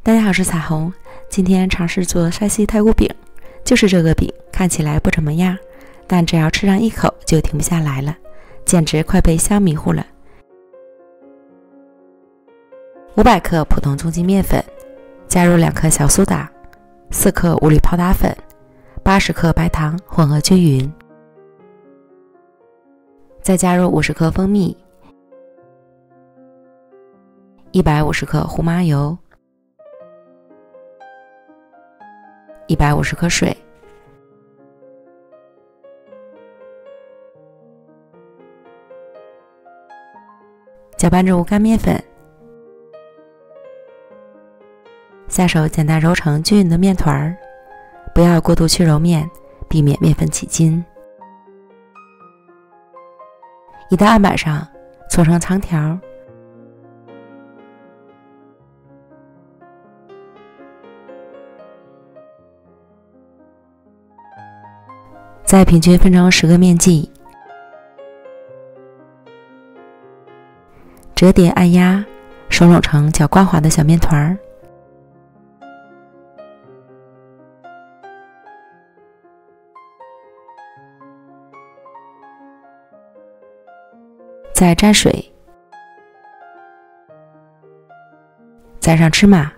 大家好，我是彩虹。今天尝试做山西太菇饼，就是这个饼看起来不怎么样，但只要吃上一口就停不下来了，简直快被香迷糊了。500克普通中筋面粉，加入2克小苏打，4克五铝泡打粉，80克白糖，混合均匀。再加入50克蜂蜜，150克胡麻油，150克水，搅拌至无干面粉，下手简单揉成均匀的面团儿，不要过度去揉面，避免面粉起筋。移到案板上，搓成长条，再平均分成10个面剂，折叠按压，收拢成较光滑的小面团儿。再沾水，再上芝麻，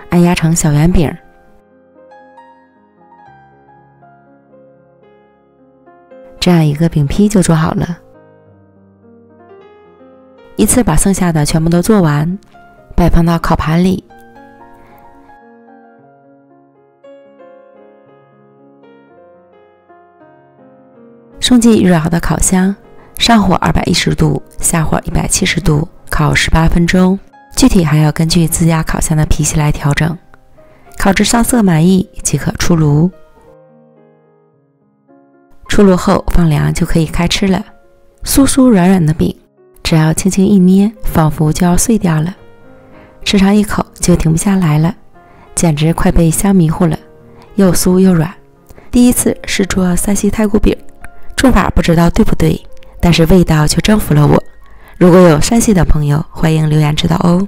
按压成小圆饼，这样一个饼坯就做好了。依次把剩下的全部都做完，摆放到烤盘里。送进预热好的烤箱，上火210度，下火170度，烤18分钟。具体还要根据自家烤箱的脾气来调整。烤至上色满意即可出炉。出炉后放凉就可以开吃了。酥酥软软的饼，只要轻轻一捏，仿佛就要碎掉了。吃上一口就停不下来了，简直快被香迷糊了，又酥又软。第一次试做山西太菇饼，做法不知道对不对，但是味道却征服了我。如果有山西的朋友，欢迎留言指导哦。